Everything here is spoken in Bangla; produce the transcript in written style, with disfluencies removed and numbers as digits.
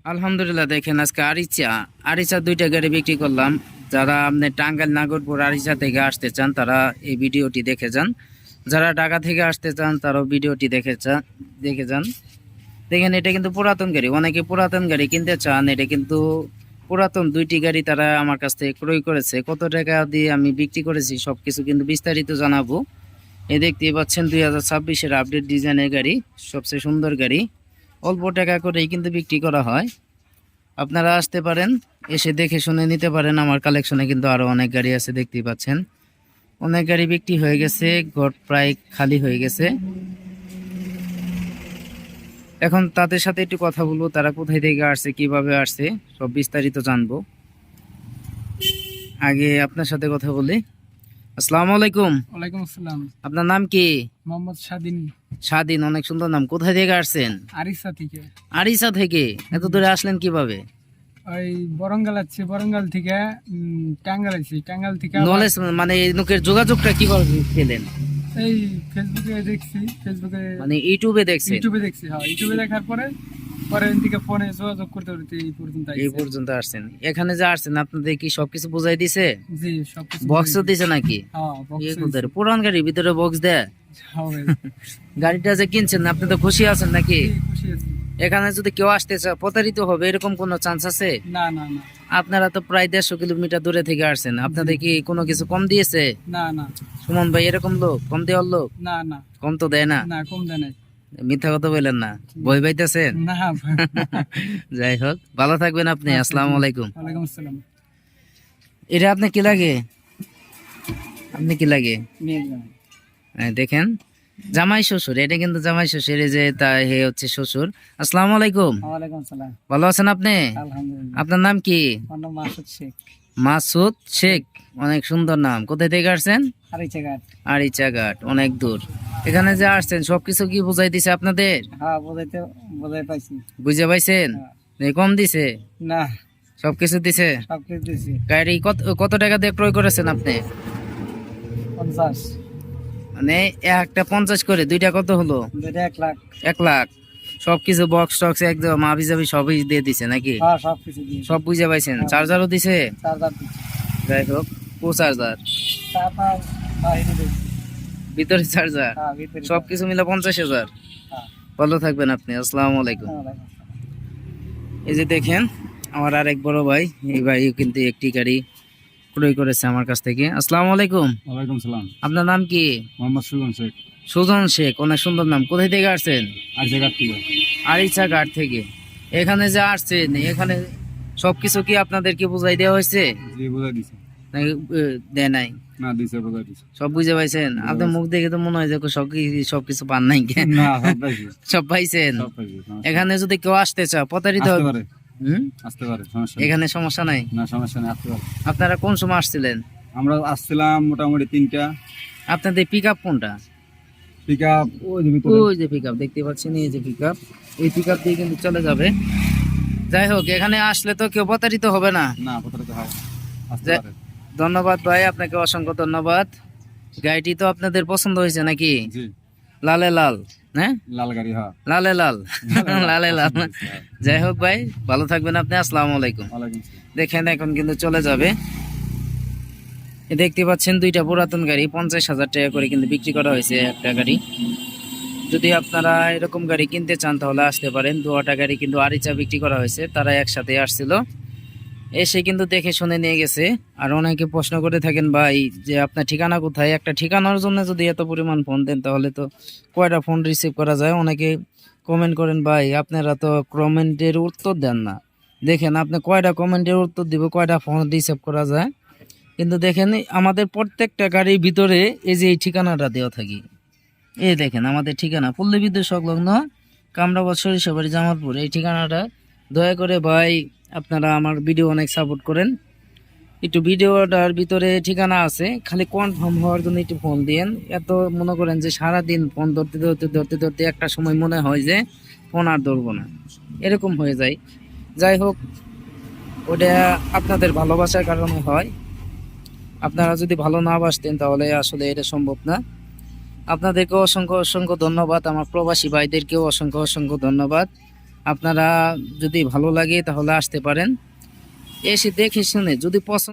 আলহামদুলিল্লাহ। দেখেন আজকে আরিচা দুইটা গাড়ি বিক্রি করলাম। যারা আপনি টাঙ্গাইল নাগরপুর আরিচা থেকে আসতে চান তারা এই ভিডিওটি দেখে যান। যারা ঢাকা থেকে আসতে চান তারাও ভিডিওটি দেখে যান। দেখেন এটা কিন্তু পুরাতন গাড়ি, অনেকে পুরাতন গাড়ি কিনতে চান। এটা কিন্তু পুরাতন দুইটি গাড়ি তারা আমার কাছ থেকে ক্রয় করেছে। কত টাকা দিয়ে আমি বিক্রি করেছি সবকিছু কিন্তু বিস্তারিত জানাবো। এই দেখতে পাচ্ছেন 2026-এর আপডেট ডিজাইনের গাড়ি, সবচেয়ে সুন্দর গাড়ি। অল্প টাকা করেই কিন্তু বিক্রি করা হয়। আপনারা আসতে পারেন, এসে দেখে শুনে নিতে পারেন। আমার কালেকশনে কিন্তু আরো অনেক গাড়ি আছে, দেখতেই পাচ্ছেন। অনেক গাড়ি বিক্রি হয়ে গেছে, ঘর প্রায় খালি হয়ে গেছে। এখন তাদের সাথে একটু কথা বলবো, তারা কোথায় থেকে আসছে, কিভাবে আসছে, সব বিস্তারিত জানবো। আগে আপনার সাথে কথা বলি। আসসালামু আলাইকুম। ওয়ালাইকুম আসসালাম। আপনার নাম কি? মোহাম্মদ স্বাধীন। স্বাধীন, অনেক সুন্দর নাম। কোথায় থেকে আসছেন? আরিসা থেকে। আরিচা থেকে এত দূরে আসলেন কিভাবে? ওই বরঙ্গাল আছে, বরঙ্গাল থেকে টাঙ্গাইল আছি, টাঙ্গাইল থেকে নলেজ মানে এই লোকের যোগাযোগটা কিভাবে পেলেন? এই ফেসবুকে দেখছি, ফেসবুকে মানে ইউটিউবে দেখছেন? ইউটিউবে দেখছি, হ্যাঁ ইউটিউবে দেখার পরে পরে এদিকে ফোনে যোগাযোগ করতে করতে এই পর্যন্ত এই আইছি। পর্যন্ত আসছেন। এখানে যে আসছেন আপনাদের কি সবকিছু বুঝাই দিছে? জি সবকিছু বক্সও দিছে নাকি? হ্যাঁ বক্স কোথায় পুরান গাড়ির ভিতরে বক্স দেয়? হবে। গাড়িটা যে কিনছেন আপনি তো খুশি আছেন নাকি? খুশি আছি। এখানে যদি কেউ আসতে চায় প্রতারিত হবে এরকম কোনো চান্স আছে? না না না আপনারা তো প্রায় 150 কিলোমিটার দূরে থেকে আসছেন, আপনাদের কি কোনো কিছু কম দিয়েছে? না না সুমন ভাই এরকম লোক, কম দেওয়ার লোক? না না কম তো দেয় না। না কম দেয় নাই। মিথ্যা কথা বললেন না, ভয় পাইতেছেন? না যাই হোক, ভালো থাকবেন আপনি। আসসালামু আলাইকুম। ওয়ালাইকুম আসসালাম। এটা আপনি কি লাগে? আপনি কি লাগে? দেখেন, জামাই শ্বশুর। এটা কিন্তু জামাই শ্বশুর, এই যে হে হচ্ছে শ্বশুর। আসসালামু আলাইকুম। ওয়ালাইকুম আসসালাম। ভালো আছেন আপনি? আলহামদুলিল্লাহ। আপনার নাম কি? আমার নাম মাসুদ শেখ। মাসুদ শেখ, অনেক সুন্দর নাম। কোথায় থেকে আসছেন? আরিচা ঘাট। আরিচা ঘাট, অনেক দূর। এখানে যে আসছেন সবকিছু কি বুঝাই দিছে আপনাদের? হ্যাঁ বোঝাই পাইছি। বুঝে পাইছেন? কম দিছে? না সবকিছু দিছে? সবকিছু দিছি। গাড়ি কত কত টাকা দিয়ে ক্রয় করেছেন আপনি? 50। মানে একটা 50 করে, দুইটা কত হলো? দুইটা 1 লাখ। 1 লাখ। সবকিছু বক্স টক্স একদম আবি যাবি সবই দিয়ে দিছে নাকি? হ্যাঁ সবকিছু দিছি। সব বুঝে পাইছেন? চার্জারও দিছে? চার্জার দিছি। যাই হোক, কো চার্জার? তারপর বাইরে দিছি। ভিতরে চার্জার? হ্যাঁ ভিতরে। সবকিছু মিলে 50,000। হ্যাঁ। ভালো থাকবেন আপনি। আসসালামু আলাইকুম। ওয়ালাইকুম আসসালাম। এই যে দেখেন, আমার আরেক বড় ভাই, এই ভাই কিন্তু একটি গাড়ি ক্রয় করেছে আমার কাছ থেকে। আসসালামু আলাইকুম। ওয়ালাইকুম সালাম। আপনার নাম কি? মোহাম্মদ সুজন শেখ। সুজন শেখ, অনেক সুন্দর নাম। কোথায় থেকে আসছেন? আরিচা ঘাট থেকে। আরিচা ঘাট থেকে। এখানে যে আসছেন, এখানে সবকিছু কি আপনাদেরকে বুঝাই দেওয়া হয়েছে জি বুঝাই দিছি। নাকি দেয় নাই? না দিছে বুঝাই দিছে। সব বুঝে পাইছেন? আপনার মুখ দেখে তো মনে হয় যে সবকিছু পান নাই। না সব পাইছি। সব পাইছেন? সব পাইছি। এখানে যদি কেউ আসতে চায় প্রতারিত আসতে হবে? পারে। আসতে পারে, সমস্যা নেই। এখানে সমস্যা নাই? না সমস্যা নেই, আসতে পারে। আপনারা কোন সময় আসছিলেন? আমরা আসছিলাম মোটামুটি 3টা। আপনাদের পিক আপ কোনটা? পিকআপ ওই যে ভিতরে। ওই যে পিক আপ দেখতে পাচ্ছেন, এই যে পিক আপ, এই পিক আপ দিয়ে কিন্তু চলে যাবে। যাই হোক, এখানে আসলে তো কেউ প্রতারিত হবে না। না প্রতারিত হয়, আসতে যে- পারে। ধন্যবাদ ভাই, আপনাকে অসংখ্য ধন্যবাদ। গাড়িটি তো আপনাদের পছন্দ হয়েছে নাকি? জি লালে লাল, হ্যাঁ লাল গাড়ি, হ্যাঁ। লালে লাল, লালে লাল। পছন্দ হয়েছে, হ্যাঁ। যাই হোক ভাই, ভালো থাকবেন আপনি। আসসালামু আলাইকুম। ওয়ালাইকুম আসসালাম। দেখেন এখন কিন্তু চলে যাবে। এই দেখতে পাচ্ছেন দুইটা পুরাতন গাড়ি 50,000 টাকা করে কিন্তু বিক্রি করা হয়েছে একটা গাড়ি। যদি আপনারা এরকম গাড়ি কিনতে চান তাহলে আসতে পারেন। দুটা গাড়ি কিন্তু আরিচা বিক্রি করা হয়েছে, তারা একসাথে আসছিল, এসে কিন্তু দেখে শুনে নিয়ে গেছে। আর অনেকে প্রশ্ন করে থাকেন ভাই যে আপনার ঠিকানা কোথায়। একটা ঠিকানার জন্য যদি এত পরিমাণ ফোন দেন তাহলে তো কয়টা ফোন রিসিভ করা যায়। অনেকে কমেন্ট করেন ভাই আপনারা তো কমেন্টের উত্তর দেন না। দেখেন আপনি কয়টা কমেন্টের উত্তর দিব, কয়টা ফোন রিসিভ করা যায়। কিন্তু দেখেন আমাদের প্রত্যেকটা গাড়ির ভিতরে এই যে এই ঠিকানাটা দেওয়া থাকি। এই দেখেন আমাদের ঠিকানা পল্লী বিদ্যুৎ সংলগ্ন কামরাবাদ সরিষাবাড়ি জামালপুর। এই ঠিকানাটা দয়া করে ভাই আপনারা আমার ভিডিও অনেক সাপোর্ট করেন, একটু ভিডিওটার ভিতরে ঠিকানা আছে, খালি কনফার্ম হওয়ার জন্য একটু ফোন দিয়েন। এত মনে করেন যে সারাদিন ফোন ধরতে একটা সময় মনে হয় যে ফোন আর ধরবো না, এরকম হয়ে যায়। যাই হোক, ওটা আপনাদের ভালোবাসার কারণে হয়। আপনারা যদি ভালো না বাসতেন তাহলে আসলে এটা সম্ভব না। আপনাদেরকেও অসংখ্য অসংখ্য ধন্যবাদ, আমার প্রবাসী ভাইদেরকেও অসংখ্য অসংখ্য ধন্যবাদ। আপনারা যদি ভালো লাগে তাহলে আসতে পারেন, এসে দেখে শুনে যদি পছন্দ